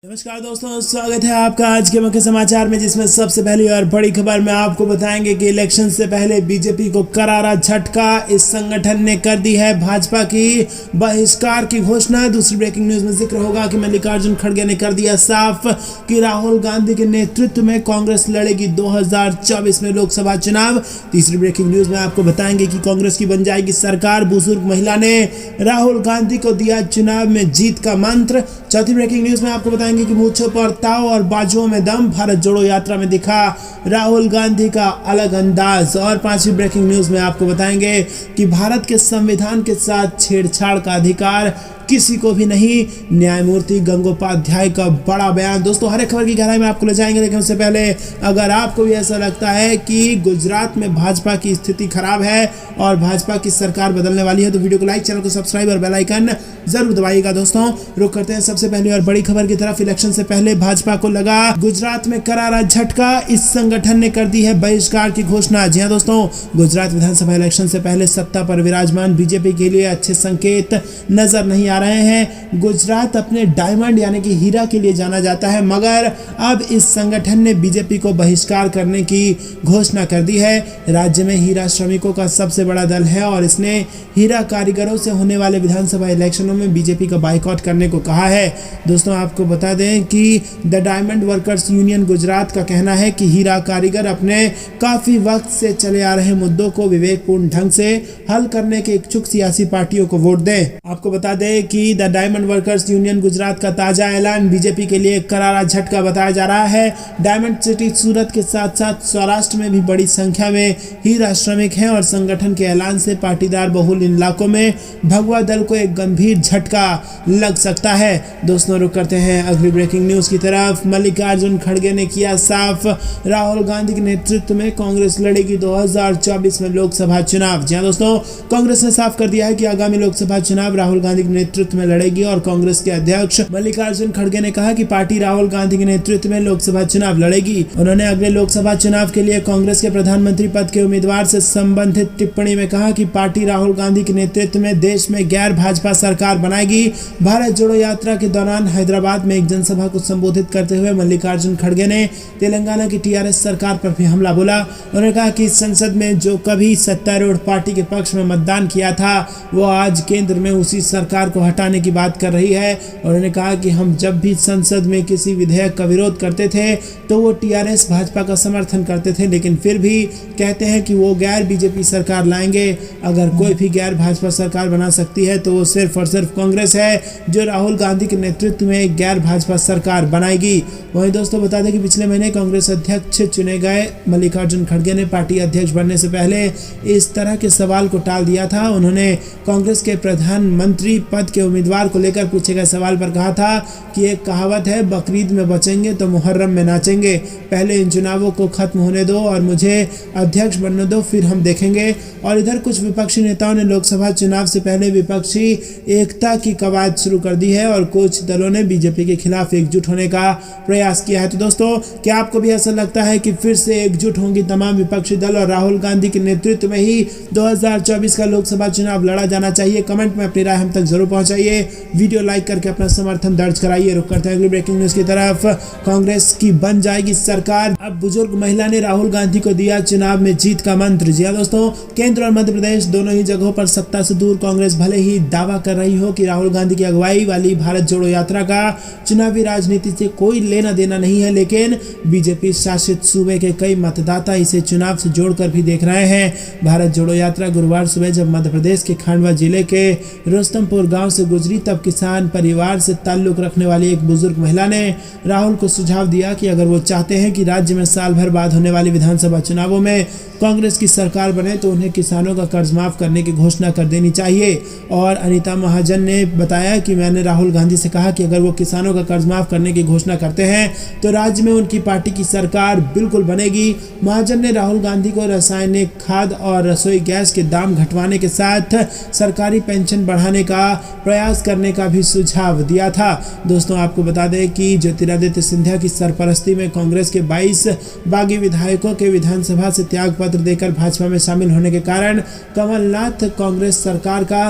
नमस्कार दोस्तों, स्वागत है आपका आज के मुख्य समाचार में, जिसमें सबसे पहली और बड़ी खबर में आपको बताएंगे कि इलेक्शन से पहले बीजेपी को करारा झटका। इस संगठन ने कर दी है भाजपा की बहिष्कार की घोषणा। दूसरी ब्रेकिंग न्यूज में जिक्र होगा कि मल्लिकार्जुन खड़गे ने कर दिया साफ कि राहुल गांधी के नेतृत्व में कांग्रेस लड़ेगी 2024 में लोकसभा चुनाव। तीसरी ब्रेकिंग न्यूज में आपको बताएंगे कि कांग्रेस की बन जाएगी सरकार। बुजुर्ग महिला ने राहुल गांधी को दिया चुनाव में जीत का मंत्र। चौथी ब्रेकिंग न्यूज में आपको बताएंगे कि मूंछों पर ताव और बाजुओं में दम, भारत जोड़ो यात्रा में दिखा राहुल गांधी का अलग अंदाज। और पांचवी ब्रेकिंग न्यूज में आपको बताएंगे कि भारत के संविधान के साथ छेड़छाड़ का अधिकार किसी को भी नहीं, न्यायमूर्ति गंगोपाध्याय का बड़ा बयान। दोस्तों, हर एक खबर की गहराई में आपको ले जाएंगे, लेकिन उससे पहले अगर आपको भी ऐसा लगता है कि गुजरात में भाजपा की स्थिति खराब है और भाजपा की सरकार बदलने वाली है, तो वीडियो को लाइक, चैनल को सब्सक्राइब और बेल आइकन जरूर दबाइएगा। दोस्तों, रुक करते हैं सबसे पहली और बड़ी खबर की तरफ। इलेक्शन से पहले भाजपा को लगा गुजरात में करारा झटका। इस संगठन ने कर दी है बहिष्कार की घोषणा। जी हाँ दोस्तों, गुजरात विधानसभा इलेक्शन से पहले सत्ता पर विराजमान बीजेपी के लिए अच्छे संकेत नजर नहीं आ रहे हैं। गुजरात अपने डायमंड यानी कि हीरा के लिए जाना जाता है, मगर अब इस संगठन ने बीजेपी को बहिष्कार करने की घोषणा कर दी है। राज्य में हीरा श्रमिकों का सबसे बड़ा दल है और इसने हीरा कारीगरों से होने वाले विधानसभा इलेक्शनों में बीजेपी का बाइकआउट करने को कहा है। दोस्तों, आपको बता दें कि the diamond workers union Gujarat का कहना है कि हीरा कारीगर अपने काफी वक्त से चले आ रहे मुद्दों को विवेकपूर्ण ढंग से हल करने के इच्छुक सियासी पार्टियों को वोट दें। आपको बता दें कि the diamond workers union Gujarat का ताजा ऐलान बीजेपी के लिए करारा झटका बताया जा रहा है। डायमंड सिटी सूरत के साथ साथ सौराष्ट्र में भी बड़ी संख्या में हीरा श्रमिक हैं और संगठन के ऐलान से पाटीदार बहुल इन इलाकों में भगवा दल को एक गंभीर झटका लग सकता है। दोस्तों, रुक करते हैं अगली ब्रेकिंग न्यूज की तरफ। मल्लिकार्जुन खड़गे ने किया साफ, राहुल गांधी के नेतृत्व में कांग्रेस लड़ेगी 2024 में लोकसभा चुनाव। जी हाँ दोस्तों, कांग्रेस ने साफ कर दिया है कि आगामी लोकसभा चुनाव राहुल गांधी के नेतृत्व में लड़ेगी और कांग्रेस के अध्यक्ष मल्लिकार्जुन खड़गे ने कहा कि पार्टी राहुल गांधी के नेतृत्व में लोकसभा चुनाव लड़ेगी। उन्होंने अगले लोकसभा चुनाव के लिए कांग्रेस के प्रधानमंत्री पद के उम्मीदवार से संबंधित टिप्पणी में कहा कि पार्टी राहुल गांधी के नेतृत्व में देश में गैर भाजपा सरकार बनाएगी। भारत जोड़ो यात्रा के दौरान हैदराबाद में एक जनसभा को संबोधित करते हुए मल्लिकार्जुन खड़गे ने तेलंगाना की टीआरएस सरकार पर भी हमला बोला। उन्होंने कहा कि संसद में जो कभी सत्तारूढ़ पार्टी के पक्ष में मतदान किया था, वो आज केंद्र में उसी सरकार को हटाने की बात कर रही है। उन्होंने कहा कि हम जब भी संसद में किसी विधेयक का विरोध करते थे तो वो टीआरएस भाजपा का समर्थन करते थे, लेकिन फिर भी कहते हैं कि वो गैर बीजेपी सरकार लाएंगे। अगर कोई भी गैर भाजपा सरकार बना सकती है तो वो सिर्फ और सिर्फ कांग्रेस है, जो राहुल गांधी के नेतृत्व में एक गैर भाजपा सरकार बनाएगी। वहीं दोस्तों, बता दें कि पिछले महीने कांग्रेस अध्यक्ष चुने गए मल्लिकार्जुन खड़गे ने पार्टी अध्यक्ष बनने से पहले इस तरह के सवाल को टाल दिया था। उन्होंने कांग्रेस के प्रधानमंत्री पद के उम्मीदवार को लेकर पूछे गए सवाल पर कहा था कि एक कहावत है, बकरीद में बचेंगे तो मुहर्रम में नाचेंगे। पहले इन चुनावों को खत्म होने दो और मुझे अध्यक्ष बनने दो, फिर हम देखेंगे। और इधर कुछ विपक्षी नेताओं ने लोकसभा चुनाव से पहले विपक्षी एकता की कवायद शुरू कर दी है और कुछ दलों ने बीजेपी के खिलाफ एकजुट होने का प्रयास किया है। तो दोस्तों, क्या आपको भी ऐसा लगता है कि फिर से एकजुट होंगी तमाम विपक्षी दल और राहुल गांधी के नेतृत्व में ही 2024 का लोकसभा चुनाव लड़ा जाना चाहिए? कमेंट में अपनी राय हम तक जरूर पहुंचाइए। वीडियो लाइक करके अपना समर्थन दर्ज कराइए। रुक करते हैं अगली ब्रेकिंग न्यूज की तरफ। कांग्रेस की बन जाएगी सरकार। अब बुजुर्ग महिला ने राहुल गांधी को दिया चुनाव में जीत का मंत्र। जी हाँ दोस्तों, केंद्र और मध्य प्रदेश दोनों ही जगहों पर सत्ता से दूर कांग्रेस भले ही दावा कर रही हो कि राहुल गांधी की अगुवाई वाली भारत जोड़ो यात्रा का चुनावी राजनीति से कोई लेना देना नहीं है, लेकिन बीजेपी शासित सूबे के कई मतदाता इसे चुनाव से जोड़कर भी देख रहे हैं। भारत जोड़ो यात्रा गुरुवार सुबह जब मध्य प्रदेश के खंडवा जिले के रुस्तमपुर गांव से गुजरी, तब किसान परिवार से ताल्लुक रखने वाली एक बुजुर्ग महिला ने राहुल को सुझाव दिया कि अगर वो चाहते हैं कि राज्य में साल भर बाद होने वाली विधानसभा चुनावों में कांग्रेस की सरकार बने तो उन्हें किसानों का कर्ज माफ करने की घोषणा कर देनी चाहिए। और अनीता महाजन ने बताया कि मैंने राहुल गांधी से कहा कि अगर वो किसानों का कर्ज माफ करने की घोषणा करते हैं तो राज्य में उनकी पार्टी की सरकार बिल्कुल बनेगी। महाजन ने राहुल गांधी को रासायनिक खाद और रसोई गैस के दाम घटवाने के साथ सरकारी पेंशन बढ़ाने का प्रयास करने का भी सुझाव दिया था। दोस्तों, आपको बता दें कि ज्योतिरादित्य सिंधिया की सरपरस्ती में कांग्रेस के 22 बागी विधायकों के विधानसभा से त्याग पत्र देकर भाजपा में शामिल होने के कारण कमलनाथ कांग्रेस सरकार का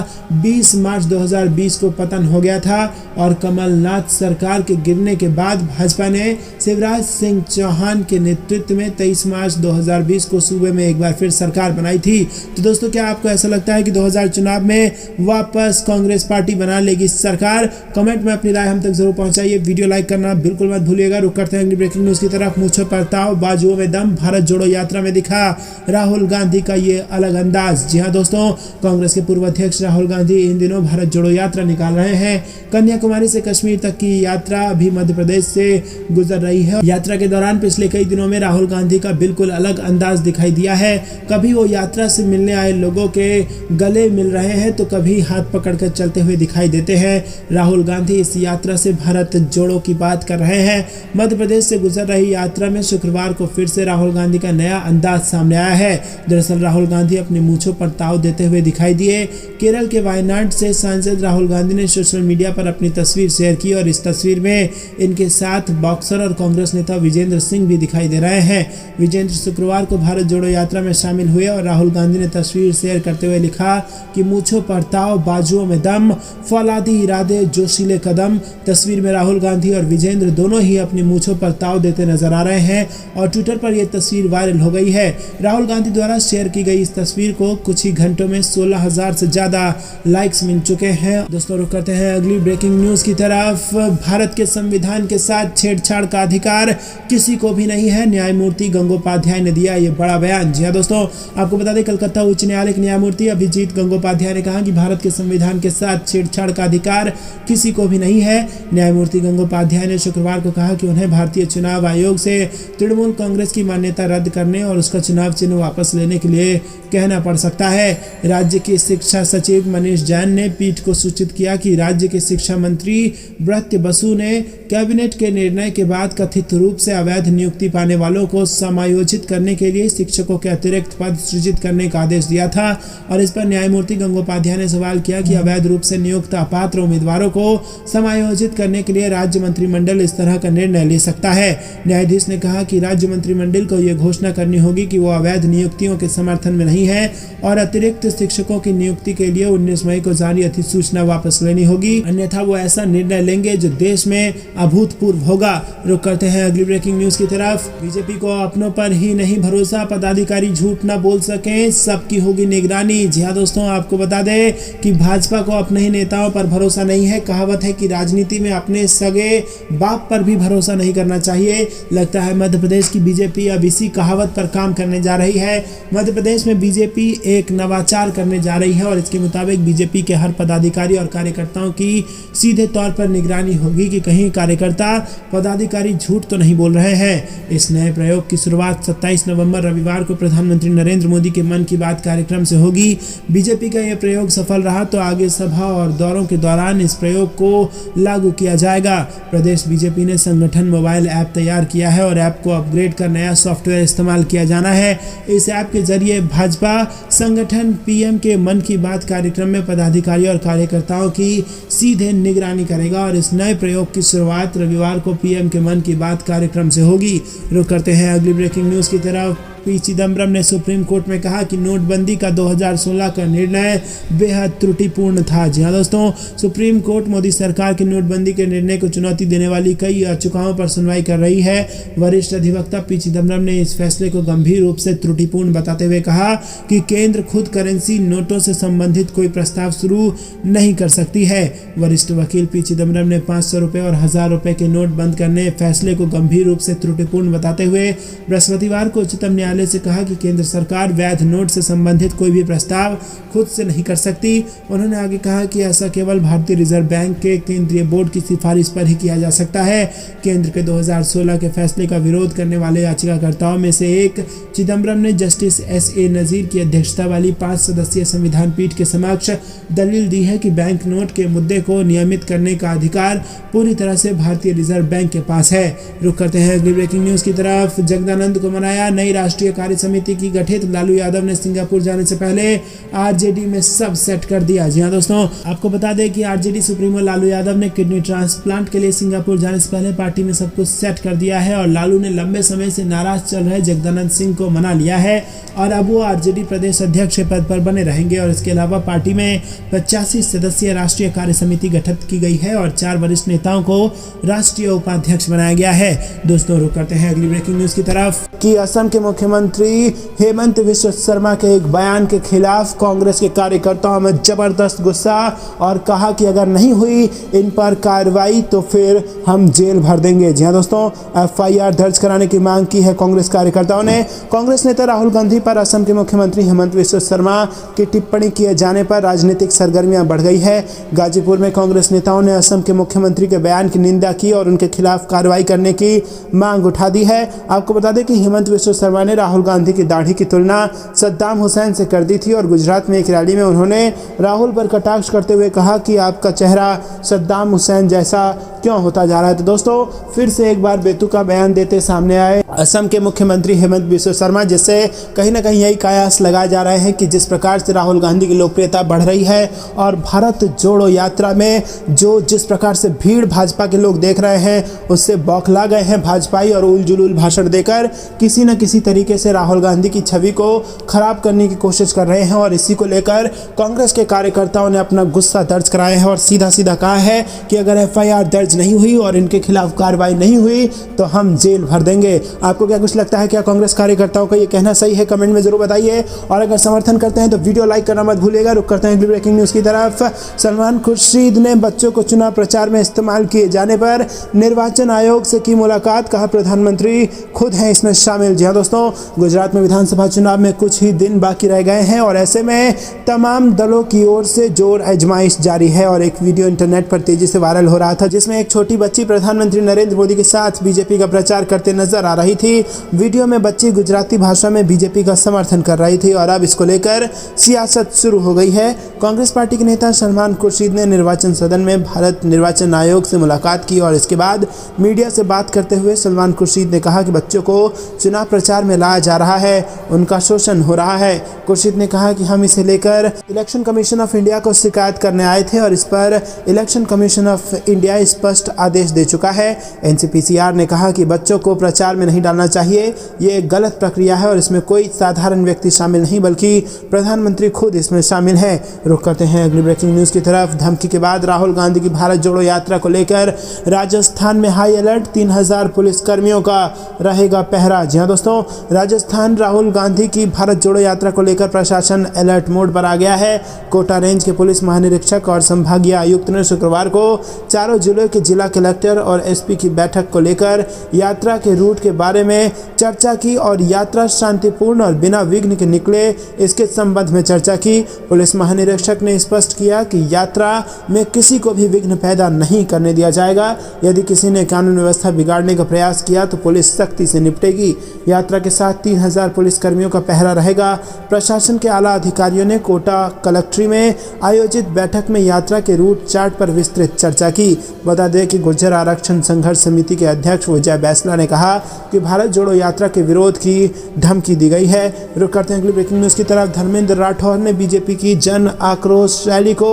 20 मार्च 2020 को पतन हो गया था और कमलनाथ सरकार के गिरने के बाद भाजपा ने शिवराज सिंह चौहान के नेतृत्व में 23 मार्च 2020 को सूबे में एक बार फिर सरकार बनाई थी। तो दोस्तों, क्या आपको ऐसा लगता है कि 2000 चुनाव में वापस कांग्रेस पार्टी बना लेगी सरकार? कमेंट में अपनी राय हम तक जरूर पहुंचाइए। वीडियो लाइक करना बिल्कुल मत भूलिएगा। रुक करते हैं अगली ब्रेकिंग न्यूज की तरफ। मूंछों पर ताव, बाजुओं में दम, भारत जोड़ो यात्रा में दिखा राहुल गांधी का ये अलग अंदाज। जी हां दोस्तों, कांग्रेस के पूर्व अध्यक्ष राहुल गांधी इन दिनों भारत जोड़ो यात्रा निकाल रहे हैं। कन्याकुमारी से कश्मीर तक की यात्रा अभी मध्य प्रदेश से गुजर रही है। यात्रा के दौरान पिछले कई दिनों में राहुल गांधी का बिल्कुल अलग अंदाज दिखाई दिया है। कभी वो यात्रा से मिलने आए लोगों के गले मिल रहे हैं तो कभी हाथ पकड़कर चलते हुए दिखाई देते हैं। राहुल गांधी इस यात्रा से भारत जोड़ो की बात कर रहे हैं। मध्य प्रदेश से गुजर रही यात्रा में शुक्रवार को फिर से राहुल गांधी का नया अंदाज सामने आया है। दरअसल राहुल गांधी अपनी मूंछों पर ताव देते हुए दिखाई दिए। केरल के वायनाड से सांसद राहुल गांधी ने सोशल मीडिया पर अपनी तस्वीर शेयर की और इस तस्वीर में इनके साथ बॉक्सर और कांग्रेस नेता विजेंद्र सिंह भी दिखाई दे रहे हैं। विजेंद्र शुक्रवार को भारत जोड़ो यात्रा में शामिल हुए और राहुल गांधी ने तस्वीर शेयर करते हुए लिखा कि मूंछों पर ताव, बाजुओं में दम, फौलादी इरादे, जोशीले कदम। तस्वीर में राहुल गांधी और विजेंद्र दोनों ही अपनी मूंछों पर ताव देते नजर आ रहे हैं और ट्विटर पर यह तस्वीर वायरल हो गई है। राहुल गांधी द्वारा शेयर की गई इस तस्वीर को कुछ ही घंटों में 16,000 से ज्यादा लाइक्स मिल चुके हैं। दोस्तों, रुक करते हैं अगली ब्रेकिंग न्यूज की तरफ। भारत के संविधान के साथ छेड़छाड़ का अधिकार किसी को भी नहीं है, न्यायमूर्ति गंगोपाध्याय ने दिया ये बड़ा बयान। जी हां दोस्तों, आपको बता दें कलकत्ता उच्च न्यायालय के न्यायमूर्ति अभिजीत गंगोपाध्याय ने कहा कि भारत के संविधान के साथ छेड़छाड़ का अधिकार किसी को भी नहीं है। न्यायमूर्ति गंगोपाध्याय ने शुक्रवार को कहा कि उन्हें भारतीय चुनाव आयोग से तृणमूल कांग्रेस की मान्यता रद्द करने और उसका चुनाव चिन्ह वापस लेने के लिए कहना पड़ सकता है। राज्य के शिक्षा सचिव मनीष जैन ने पीठ को सूचित किया कि राज्य के शिक्षा मंत्री ब्रत्य बसु ने कैबिनेट के निर्णय के बाद कथित रूप से अवैध नियुक्ति पाने वालों को समायोजित करने के लिए शिक्षकों के अतिरिक्त पद सृजित करने का आदेश दिया था और इस पर न्यायमूर्ति गंगोपाध्याय ने सवाल किया कि अवैध रूप से नियुक्त अपात्र उम्मीदवारों को समायोजित करने के लिए राज्य मंत्रिमंडल इस तरह का निर्णय ले सकता है। न्यायाधीश ने कहा कि राज्य मंत्रिमंडल को यह घोषणा करनी होगी कि वो अवैध नियुक्तियों के समर्थन में नहीं है और अतिरिक्त शिक्षकों की नियुक्ति के लिए 19 मई को जारी अधिसूचना वापस लेनी होगी, अन्यथा वो ऐसा निर्णय लेंगे जो देश में अभूतपूर्व होगा। रुक करते हैं अगली ब्रेकिंग न्यूज की तरफ। बीजेपी को अपनों पर ही नहीं भरोसा, पदाधिकारी झूठ न बोल सके, सबकी होगी निगरानी। जी हाँ दोस्तों, आपको बता दें कि भाजपा को अपने ही नेताओं पर भरोसा नहीं है। कहावत है कि राजनीति में अपने सगे बाप पर भी भरोसा नहीं करना चाहिए। लगता है मध्य प्रदेश की बीजेपी अब इसी कहावत पर काम करने जा रही है। मध्य प्रदेश में बीजेपी एक नवाचार करने जा रही है और इसके मुताबिक बीजेपी के हर पदाधिकारी और कार्यकर्ताओं की सीधे तौर पर निगरानी होगी कि कहीं कार्यकर्ता पदाधिकारी झूठ तो नहीं बोल रहे हैं। इस नए प्रयोग की शुरुआत 27 नवंबर रविवार को प्रधानमंत्री नरेंद्र मोदी के मन की बात कार्यक्रम से होगी। बीजेपी का यह प्रयोग सफल रहा तो आगे सभा और दौरों के दौरान इस प्रयोग को लागू किया जाएगा। प्रदेश बीजेपी ने संगठन मोबाइल ऐप तैयार किया है और ऐप को अपग्रेड कर नया सॉफ्टवेयर इस्तेमाल किया जाना है। इस ऐप के जरिए भाजपा संगठन पीएम के मन की बात कार्यक्रम में पदाधिकारी और कार्यकर्ताओं की सीधे निगरानी करेगा और इस नए प्रयोग की शुरुआत रविवार को पीएम के मन की बात कार्यक्रम से होगी। रुक करते हैं अगली ब्रेकिंग न्यूज की तरफ। पी चिदम्बरम ने सुप्रीम कोर्ट में कहा कि नोटबंदी का 2016 का निर्णय बेहद त्रुटिपूर्ण था। जी हाँ दोस्तों, सुप्रीम कोर्ट मोदी सरकार की नोटबंदी के निर्णय को चुनौती देने वाली कई याचिकाओं पर सुनवाई कर रही है। वरिष्ठ अधिवक्ता पी चिदम्बरम ने इस फैसले को गंभीर रूप से त्रुटिपूर्ण बताते हुए कहा कि केंद्र खुद करेंसी नोटों से संबंधित कोई प्रस्ताव शुरू नहीं कर सकती है। वरिष्ठ वकील पी चिदम्बरम ने 500 रुपये और 1000 रुपये के नोट बंद करने फैसले को गंभीर रूप से त्रुटिपूर्ण बताते हुए बृहस्पतिवार को उच्चतम न्यायालय से कहा कि केंद्र सरकार वैध नोट से संबंधित कोई भी प्रस्ताव खुद से नहीं कर सकती। उन्होंने आगे कहा कि ऐसा केवल भारतीय रिजर्व बैंक के केंद्रीय बोर्ड की सिफारिश पर ही किया जा सकता है। केंद्र के 2016 के फैसले का विरोध करने वाले याचिकाकर्ताओं में से एक चिदम्बरम ने जस्टिस एस.ए. नजीर की अध्यक्षता वाली 5 सदस्यीय संविधान पीठ के समक्ष दलील दी है कि बैंक नोट के मुद्दे को नियमित करने का अधिकार पूरी तरह से भारतीय रिजर्व बैंक के पास है। रुक करते हैं अगली ब्रेकिंग न्यूज की तरफ। जगदानंद को मनाया नई राष्ट्रीय राष्ट्रीय कार्य समिति की गठित। लालू यादव ने सिंगापुर जाने से पहले आरजेडी में सब सेट कर दिया। जी हाँ दोस्तों, आपको बता दें कि आरजेडी सुप्रीमो लालू यादव ने किडनी ट्रांसप्लांट के लिए सिंगापुर जाने से पहले पार्टी में सब कुछ सेट कर दिया है और लालू ने लंबे समय से नाराज चल रहे जगदानंद सिंह को मना लिया है और अब वो आरजेडी प्रदेश अध्यक्ष के पद पर बने रहेंगे। और इसके अलावा पार्टी में 85 सदस्यीय राष्ट्रीय कार्य समिति गठित की गई है और 4 वरिष्ठ नेताओं को राष्ट्रीय उपाध्यक्ष बनाया गया है। दोस्तों, रुक करते हैं अगली ब्रेकिंग न्यूज की तरफ कि असम के मुख्यमंत्री हेमंत बिस्वा शर्मा के एक बयान के खिलाफ कांग्रेस के कार्यकर्ताओं में जबरदस्त गुस्सा और कहा कि अगर नहीं हुई इन पर कार्रवाई तो फिर हम जेल भर देंगे। जी हाँ दोस्तों, एफआईआर दर्ज कराने की मांग की है कांग्रेस कार्यकर्ताओं ने। कांग्रेस नेता राहुल गांधी पर असम के मुख्यमंत्री हेमंत बिस्वा शर्मा की टिप्पणी किए जाने पर राजनीतिक सरगर्मियां बढ़ गई है। गाजीपुर में कांग्रेस नेताओं ने असम के मुख्यमंत्री के बयान की निंदा की और उनके खिलाफ कार्रवाई करने की मांग उठा दी है। आपको बता दें कि हेमंत बिस्वा शर्मा ने राहुल गांधी की दाढ़ी की तुलना सद्दाम हुसैन से कर दी थी और गुजरात में एक रैली में उन्होंने राहुल पर कटाक्ष करते हुए कहा कि आपका चेहरा सद्दाम हुसैन जैसा क्यों होता जा रहा है। तो दोस्तों, फिर से एक बार बेतुका बयान देते सामने आए असम के मुख्यमंत्री हेमंत बिस्वा शर्मा, जिससे कहीं ना कहीं यही कयास लगाए जा रहे हैं कि जिस प्रकार से राहुल गांधी की लोकप्रियता बढ़ रही है और भारत जोड़ो यात्रा में जिस प्रकार से भीड़ भाजपा के लोग देख रहे हैं उससे बौखला गए हैं भाजपाई और उल जुलूल भाषण देकर किसी न किसी तरीके से राहुल गांधी की छवि को खराब करने की कोशिश कर रहे हैं। और इसी को लेकर कांग्रेस के कार्यकर्ताओं ने अपना गुस्सा दर्ज कराया है और सीधा सीधा कहा है कि अगर एफआईआर दर्ज नहीं हुई और इनके खिलाफ कार्रवाई नहीं हुई तो हम जेल भर देंगे। आपको क्या कुछ लगता है, क्या कांग्रेस कार्यकर्ताओं का ये कहना सही है? कमेंट में जरूर बताइए और अगर समर्थन करते हैं तो वीडियो लाइक करना मत भूलिएगा। रुक करते हैं अगली ब्रेकिंग न्यूज की तरफ। सलमान खुर्शीद ने बच्चों को चुनाव प्रचार में इस्तेमाल किए जाने पर निर्वाचन आयोग से की मुलाकात, कहा प्रधानमंत्री खुद हैं इसमें शामिल। जी हाँ दोस्तों, गुजरात में विधानसभा चुनाव में कुछ ही दिन बाकी रह गए हैं और ऐसे में तमाम दलों की ओर से जोर आजमाइश जारी है और एक वीडियो इंटरनेट पर तेजी से वायरल हो रहा था जिसमें एक छोटी बच्ची प्रधानमंत्री नरेंद्र मोदी के साथ बीजेपी का प्रचार करते नजर आ रही थी। वीडियो में बच्ची गुजराती भाषा में बीजेपी का समर्थन कर रही थी और अब इसको लेकर सियासत शुरू हो गई है। कांग्रेस पार्टी के नेता सलमान खुर्शीद ने निर्वाचन सदन में भारत निर्वाचन आयोग से मुलाकात की और इसके बाद मीडिया से बात करते हुए सलमान खुर्शीद ने कहा कि बच्चों को चुनाव प्रचार में लाया जा रहा है, उनका शोषण हो रहा है। खुर्शीद ने कहा कि हम इसे लेकर इलेक्शन कमीशन ऑफ इंडिया को शिकायत करने आए थे और इस पर इलेक्शन कमीशन ऑफ इंडिया स्पष्ट आदेश दे चुका है। एनसीपीसीआर ने कहा कि बच्चों को प्रचार में नहीं डालना चाहिए, ये एक गलत प्रक्रिया है और इसमें कोई साधारण व्यक्ति शामिल नहीं बल्कि प्रधानमंत्री खुद इसमें शामिल है। रुक करते हैं अगली ब्रेकिंग न्यूज की तरफ। धमकी के बाद राहुल गांधी की भारत जोड़ो यात्रा को लेकर राजस्थान में हाई अलर्ट, 3000 पुलिसकर्मियों का रहेगा पहरा। जी हाँ दोस्तों, राजस्थान राहुल गांधी की भारत जोड़ो यात्रा को लेकर प्रशासन अलर्ट मोड पर आ गया है। कोटा रेंज के पुलिस महानिरीक्षक और संभागीय आयुक्त ने शुक्रवार को चारों जिलों के जिला कलेक्टर और एसपी की बैठक को लेकर यात्रा के रूट के बारे में चर्चा की और यात्रा शांतिपूर्ण और बिना विघ्न के निकले इसके संबंध में चर्चा की। पुलिस महानिरीक्षक ने स्पष्ट किया कि यात्रा में किसी को भी विघ्न पैदा नहीं करने दिया जाएगा। यदि किसी ने कानून व्यवस्था बिगाड़ने का प्रयास किया तो पुलिस सख्ती से निपटेगी। यात्रा के साथ 3000 पुलिसकर्मियों का पहरा रहेगा। प्रशासन के आला अधिकारियों ने कोटा कलेक्ट्री में आयोजित बैठक में यात्रा के रूट चार्ट पर विस्तृत चर्चा की। बता दें कि गुर्जर आरक्षण संघर्ष समिति के अध्यक्ष विजय बैसला ने कहा कि भारत जोड़ो यात्रा के विरोध की धमकी दी गई है। रुक करते हैं अगली ब्रेकिंग न्यूज की तरफ। धर्मेंद्र राठौर ने बीजेपी की जन आक्रोश रैली को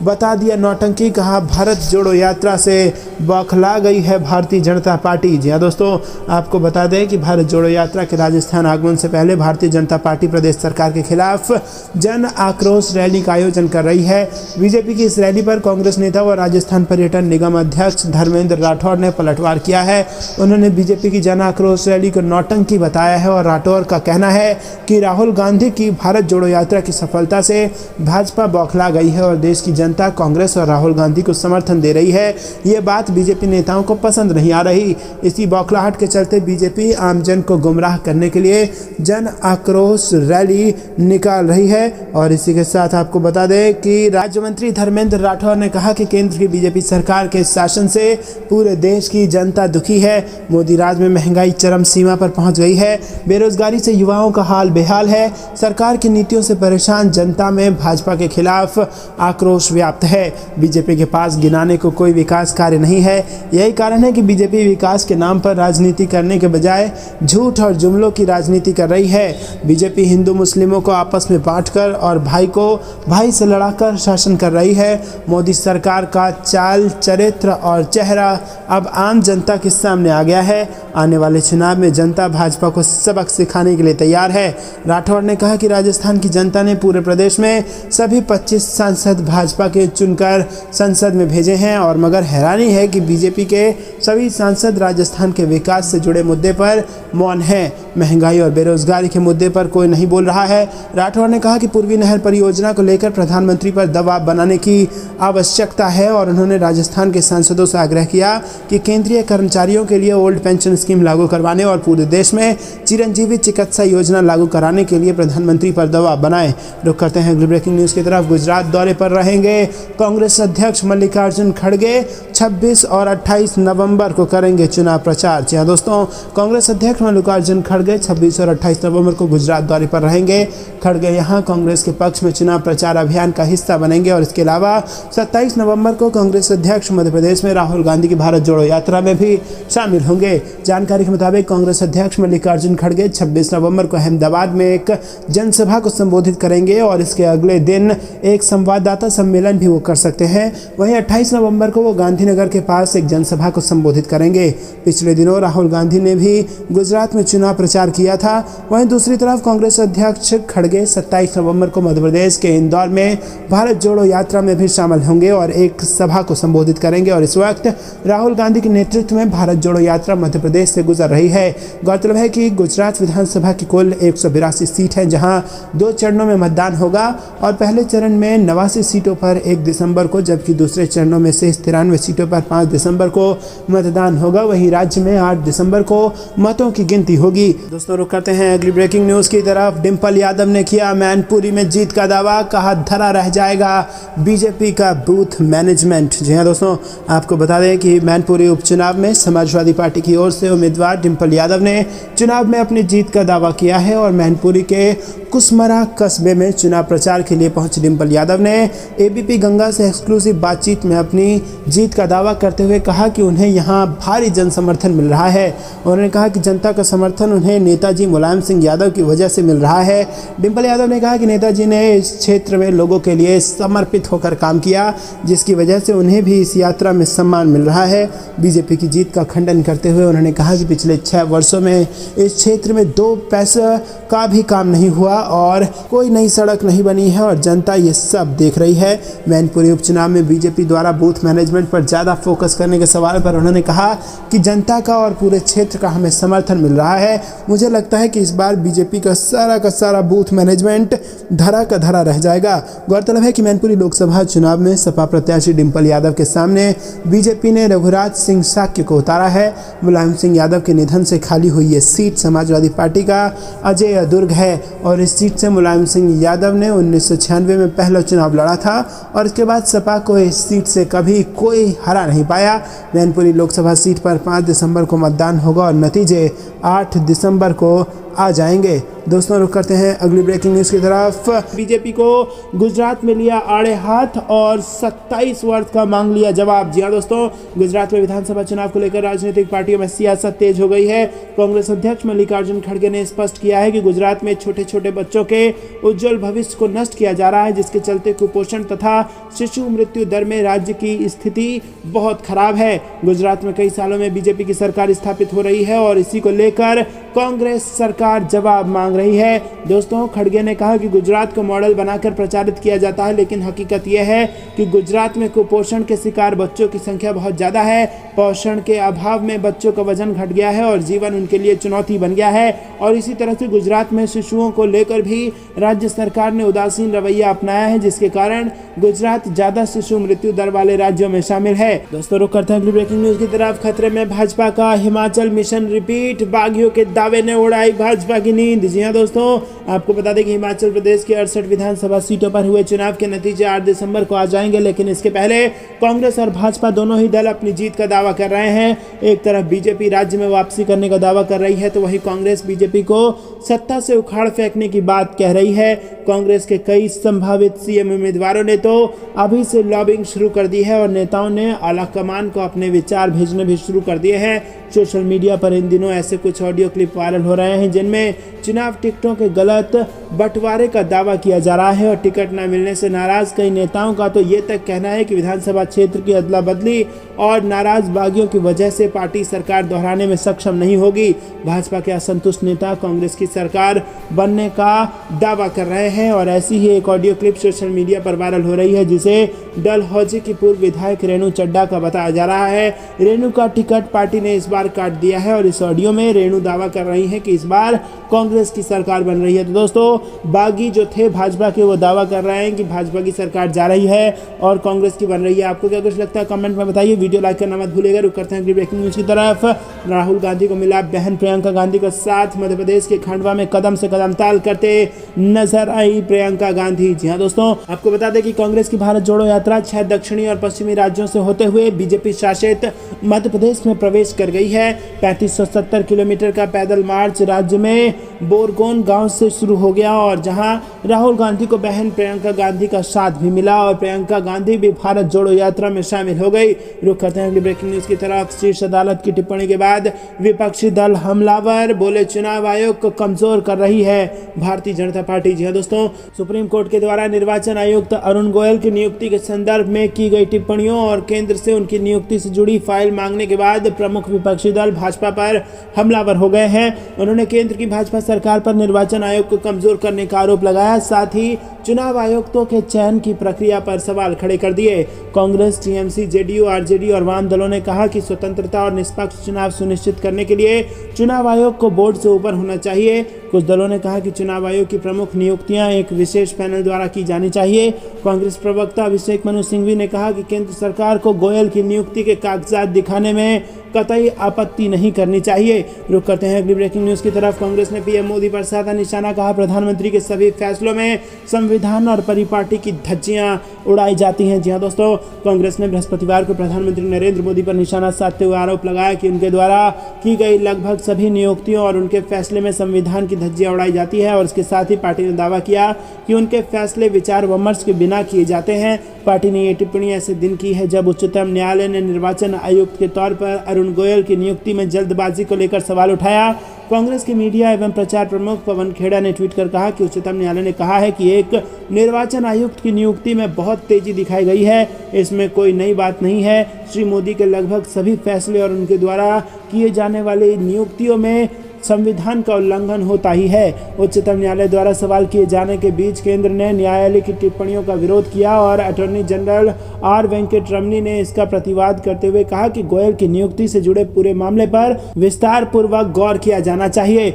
बता दिया नौटंकी, कहा भारत जोड़ो यात्रा से बौखला गई है भारतीय जनता पार्टी। जी हाँ दोस्तों, आपको बता दें कि भारत जोड़ो यात्रा के राजस्थान आगमन से पहले भारतीय जनता पार्टी प्रदेश सरकार के खिलाफ जन आक्रोश रैली का आयोजन कर रही है। बीजेपी की इस रैली पर कांग्रेस नेता व राजस्थान पर्यटन निगम अध्यक्ष धर्मेंद्र राठौर ने पलटवार किया है। उन्होंने बीजेपी की जन आक्रोश रैली को नौटंकी बताया है और राठौर का कहना है कि राहुल गांधी की भारत जोड़ो यात्रा की सफलता से भाजपा बौखला गई है और देश की जनता कांग्रेस और राहुल गांधी को समर्थन दे रही है। ये बात बीजेपी नेताओं को पसंद नहीं आ रही। इसी बौखलाहट के चलते बीजेपी आमजन को गुमराह करने के लिए जन आक्रोश रैली निकाल रही है। और इसी के साथ आपको बता दें कि राज्य मंत्री धर्मेंद्र राठौर ने कहा कि केंद्र की बीजेपी सरकार के शासन से पूरे देश की जनता दुखी है। मोदी राज में महंगाई चरम सीमा पर पहुंच गई है। बेरोजगारी से युवाओं का हाल बेहाल है। सरकार की नीतियों से परेशान जनता में भाजपा के खिलाफ आक्रोश व्याप्त है। बीजेपी के पास गिनाने को कोई विकास कार्य नहीं है। यही कारण है कि बीजेपी विकास के नाम पर राजनीति करने के बजाय झूठ और जुमलों की राजनीति कर रही है। बीजेपी हिंदू मुस्लिमों को आपस में बांटकर और भाई को भाई से लड़ाकर शासन कर रही है। मोदी सरकार का चाल चरित्र और चेहरा अब आम जनता के सामने आ गया है। आने वाले चुनाव में जनता भाजपा को सबक सिखाने के लिए तैयार है। राठौर ने कहा कि राजस्थान की जनता ने पूरे प्रदेश में सभी 25 सांसद भाजपा के चुनकर संसद में भेजे हैं और मगर हैरानी है कि बीजेपी के सभी सांसद राजस्थान के विकास से जुड़े मुद्दे पर मौन हैं। महंगाई और बेरोजगारी के मुद्दे पर कोई नहीं बोल रहा है। राठौर ने कहा कि पूर्वी नहर परियोजना को लेकर प्रधानमंत्री पर दबाव बनाने की आवश्यकता है और उन्होंने राजस्थान के सांसदों से आग्रह किया कि केंद्रीय कर्मचारियों के लिए ओल्ड पेंशन स्कीम लागू करवाने और पूरे देश में चिरंजीवी चिकित्सा योजना लागू कराने के लिए प्रधानमंत्री पर दबाव बनाएं। रुक करते हैं अगली ब्रेकिंग न्यूज़ की तरफ। गुजरात दौरे पर रहेंगे कांग्रेस अध्यक्ष मल्लिकार्जुन खड़गे। 26 और 28 नवंबर को करेंगे चुनाव प्रचार। जी हाँ दोस्तों, कांग्रेस अध्यक्ष मल्लिकार्जुन खड़गे 26 और 28 नवंबर को गुजरात दौरे पर रहेंगे। खड़गे यहां कांग्रेस के पक्ष में चुनाव प्रचार अभियान का हिस्सा बनेंगे और इसके अलावा 27 नवंबर को कांग्रेस अध्यक्ष मध्य प्रदेश में राहुल गांधी की भारत जोड़ो यात्रा में भी शामिल होंगे। जानकारी के मुताबिक कांग्रेस अध्यक्ष मल्लिकार्जुन खड़गे 26 नवंबर को अहमदाबाद में एक जनसभा को संबोधित करेंगे और इसके अगले दिन एक संवाददाता सम्मेलन भी वो कर सकते हैं। वहीं 28 नवंबर को वो गांधीनगर के पास एक जनसभा को संबोधित करेंगे। पिछले दिनों राहुल गांधी ने भी गुजरात में चुनाव प्रचार किया था। वहीं दूसरी तरफ कांग्रेस अध्यक्ष खड़गे 27 नवंबर को मध्य प्रदेश के इंदौर में भारत जोड़ो यात्रा में भी शामिल होंगे और एक सभा को संबोधित करेंगे। और इस वक्त राहुल गांधी के नेतृत्व में भारत जोड़ो यात्रा मध्य प्रदेश से गुजर रही है। गौरतलब है कि गुजरात विधानसभा की कुल 182 सीट है, जहां 2 चरणों में मतदान होगा और पहले चरण में 89 सीटों पर 1 दिसंबर को, जबकि दूसरे चरणों में से 93 सीटों पर 5 दिसंबर को मतदान होगा। वहीं राज्य में 8 दिसंबर को मतों की गिनती होगी। दोस्तों रुक करते हैं अगली ब्रेकिंग न्यूज की तरफ। डिंपल यादव ने किया मैनपुरी में जीत का दावा, कहा धरा रह जाएगा बीजेपी का बूथ मैनेजमेंट। जी हाँ दोस्तों, आपको बता दें कि मैनपुरी उपचुनाव में समाजवादी पार्टी की ओर से उम्मीदवार डिंपल यादव ने चुनाव में अपनी जीत का दावा किया है और मैनपुरी के कुसमरा कस्बे में चुनाव प्रचार के लिए पहुंचे डिंपल यादव ने एबीपी गंगा से एक्सक्लूसिव बातचीत में अपनी जीत का दावा करते हुए कहा कि उन्हें यहां भारी जन समर्थन मिल रहा है। उन्होंने कहा कि जनता का समर्थन उन्हें नेताजी मुलायम सिंह यादव की वजह से मिल रहा है। डिंपल यादव ने कहा कि नेताजी ने इस क्षेत्र में लोगों के लिए समर्पित होकर काम किया, जिसकी वजह से उन्हें भी इस यात्रा में सम्मान मिल रहा है। बीजेपी की जीत का खंडन करते हुए उन्होंने कहा कि पिछले 6 वर्षों में इस क्षेत्र में 2 पैसे का भी काम नहीं हुआ और कोई नई सड़क नहीं बनी है और जनता ये सब देख रही है। मैनपुरी उपचुनाव में बीजेपी द्वारा बूथ मैनेजमेंट पर ज़्यादा फोकस करने के सवाल पर उन्होंने कहा कि जनता का और पूरे क्षेत्र का हमें समर्थन मिल रहा है। मुझे लगता है कि इस बार बीजेपी का सारा बूथ मैनेजमेंट धरा का धरा रह जाएगा। गौरतलब है कि मैनपुरी लोकसभा चुनाव में सपा प्रत्याशी डिंपल यादव के सामने बीजेपी ने रघुराज सिंह शाक्य को उतारा है। मुलायम सिंह यादव के निधन से खाली हुई ये सीट समाजवादी पार्टी का अजय दुर्ग है और इस सीट से मुलायम सिंह यादव ने 1996 में पहला चुनाव लड़ा था और इसके बाद सपा को इस सीट से कभी कोई हरा नहीं पाया। मैनपुरी लोकसभा सीट पर 5 दिसंबर को मतदान होगा और नतीजे 8 दिसंबर को आ जाएंगे। दोस्तों रुक करते हैं अगली ब्रेकिंग न्यूज़ की तरफ। बीजेपी को गुजरात में लिया आड़े हाथ और 27 वर्ष का मांग लिया जवाब। जी हाँ दोस्तों, गुजरात में विधानसभा चुनाव को लेकर राजनीतिक पार्टियों में सियासत तेज हो गई है। कांग्रेस अध्यक्ष मल्लिकार्जुन खड़गे ने स्पष्ट किया है कि गुजरात में छोटे छोटे बच्चों के उज्जवल भविष्य को नष्ट किया जा रहा है, जिसके चलते कुपोषण तथा शिशु मृत्यु दर में राज्य की स्थिति बहुत खराब है। गुजरात में कई सालों में बीजेपी की सरकार स्थापित हो रही है और इसी को लेकर कांग्रेस सरकार जवाब मांग रही है। दोस्तों, खड़गे ने कहा कि गुजरात को मॉडल बनाकर प्रचारित किया जाता है, लेकिन हकीकत यह है कि गुजरात में कुपोषण के शिकार बच्चों की संख्या बहुत ज़्यादा है। पोषण के अभाव में बच्चों का वजन घट गया है और जीवन उनके लिए चुनौती बन गया है। और इसी तरह से गुजरात में शिशुओं को लेकर भी राज्य सरकार ने उदासीन रवैया अपनाया है, जिसके कारण गुजरात ज़्यादा शिशु मृत्यु दर वाले राज्यों में शामिल है। दोस्तों रुक करते हैं अगली ब्रेकिंग न्यूज़ की तरफ। खतरे में भाजपा का हिमाचल मिशन रिपीट, बागियों के दावे ने उड़ाई भाजपा की नींद। जी हां दोस्तों, आपको बता दें कि हिमाचल प्रदेश की 68 विधानसभा सीटों पर हुए चुनाव के नतीजे 8 दिसंबर को आ जाएंगे, लेकिन इसके पहले कांग्रेस और भाजपा दोनों ही दल अपनी जीत का दावा कर रहे हैं। एक तरफ बीजेपी राज्य में वापसी करने का दावा कर रही है, तो वहीं कांग्रेस बीजेपी को सत्ता से उखाड़ फेंकने की बात कह रही है। कांग्रेस के कई संभावित सीएम उम्मीदवारों ने तो अभी से लॉबिंग शुरू कर दी है और नेताओं ने आला कमान को अपने विचार भेजने भी शुरू कर दिए हैं। सोशल मीडिया पर इन दिनों ऐसे कुछ ऑडियो क्लिप वायरल हो रहे हैं जिनमें चुनाव टिकटों के गलत बंटवारे का दावा किया जा रहा है और टिकट न मिलने से नाराज कई नेताओं का तो ये तक कहना है कि विधानसभा क्षेत्र की अदला बदली और नाराज बागियों की वजह से पार्टी सरकार दोहराने में सक्षम नहीं होगी। भाजपा के असंतुष्ट नेता कांग्रेस की सरकार बनने का दावा कर रहे हैं और ऐसी ही एक ऑडियो क्लिप सोशल मीडिया पर वायरल हो रही है जिसे डलहौजी की पूर्व विधायक रेणु चड्ढा का बताया जा रहा है। रेणु का टिकट पार्टी ने इस बार काट दिया है और इस ऑडियो में रेणु दावा कर रही है कि इस बार कांग्रेस की सरकार बन रही है। तो दोस्तों, बागी जो थे भाजपा के वो दावा कर रहे हैं कि भाजपा की सरकार जा रही है और कांग्रेस की बन रही है। आपको क्या कुछ लगता है कमेंट में बताइए। वीडियो लाइक करना मत भूलिएगा। रुक करते हैं ब्रेकिंग न्यूज की तरफ। राहुल गांधी को मिला बहन प्रियंका गांधी का साथ। मध्य प्रदेश के खंडवा में कदम से कदम ताल करते नजर आई प्रियंका गांधी। जी हाँ दोस्तों, आपको बता दें कि कांग्रेस की भारत जोड़ो यात्रा 6 दक्षिणी और पश्चिमी राज्यों से होते हुए बीजेपी शासित मध्य प्रदेश में प्रवेश कर गई है। 3570 किलोमीटर का पैदल मार्च राज्य में बोरगोन गांव से शुरू हो गया और जहां राहुल गांधी को बहन प्रियंका गांधी का साथ भी मिला और प्रियंका गांधी भी भारत जोड़ो यात्रा में शामिल हो गई। रुक करते हैं अगली ब्रेकिंग न्यूज की तरफ। शीर्ष अदालत की टिप्पणी के बाद विपक्षी दल हमलावर, बोले चुनाव आयोग को कमजोर कर रही है भारतीय जनता पार्टी। जी हाँ दोस्तों, सुप्रीम कोर्ट के द्वारा निर्वाचन आयुक्त अरुण गोयल की नियुक्ति के संदर्भ में की गई टिप्पणियों और केंद्र से उनकी नियुक्ति से जुड़ी फाइल मांगने के बाद प्रमुख विपक्षी दल भाजपा पर हमलावर हो गए हैं। उन्होंने केंद्र की भाजपा सरकार पर निर्वाचन आयोग को कमजोर करने का आरोप लगाया, साथ ही चुनाव आयुक्तों के चयन की प्रक्रिया पर सवाल खड़े कर दिए। कांग्रेस, टीएमसी, जेडीयू, आरजेडी और वाम दलों ने कहा कि स्वतंत्रता और निष्पक्ष चुनाव सुनिश्चित करने के लिए चुनाव आयोग को बोर्ड से ऊपर होना चाहिए। कुछ दलों ने कहा कि चुनाव आयोग की प्रमुख नियुक्तियां एक विशेष पैनल द्वारा की जानी चाहिए। कांग्रेस प्रवक्ता अभिषेक मनु सिंघवी ने कहा कि केंद्र सरकार को गोयल की नियुक्ति के कागजात दिखाने में कतई आपत्ति नहीं करनी चाहिए। रुक करते हैं अगली ब्रेकिंग न्यूज की तरफ। कांग्रेस ने पीएम मोदी पर साधा निशाना, कहा प्रधानमंत्री के सभी फैसलों में संविधान और परिपाटी की धज्जियां उड़ाई जाती हैं। जी हाँ दोस्तों, कांग्रेस ने बृहस्पतिवार को प्रधानमंत्री नरेंद्र मोदी पर निशाना साधते हुए आरोप लगाया कि उनके द्वारा की गई लगभग सभी नियुक्तियों और उनके फैसले में संविधान की धज्जियां उड़ाई जाती है और इसके साथ ही पार्टी ने दावा किया कि उनके फैसले विचार विमर्श के बिना किए जाते हैं। पार्टी ने ये टिप्पणी ऐसे दिन की है जब उच्चतम न्यायालय ने निर्वाचन आयुक्त के तौर पर अरुण गोयल की नियुक्ति में जल्दबाजी को लेकर सवाल उठाया। कांग्रेस के मीडिया एवं प्रचार प्रमुख पवन खेड़ा ने ट्वीट कर कहा कि उच्चतम न्यायालय ने कहा है कि एक निर्वाचन आयुक्त की नियुक्ति में बहुत तेजी दिखाई गई है, इसमें कोई नई बात नहीं है। श्री मोदी के लगभग सभी फैसले और उनके द्वारा किए जाने वाली नियुक्तियों में संविधान का उल्लंघन होता ही है। उच्चतम न्यायालय द्वारा सवाल किए जाने के बीच केंद्र ने न्यायालय की टिप्पणियों का विरोध किया और अटॉर्नी जनरल आर वेंकटरमणी ने इसका प्रतिवाद करते हुए कहा कि गोयल की नियुक्ति से जुड़े पूरे मामले पर विस्तार पूर्वक गौर किया जाना चाहिए।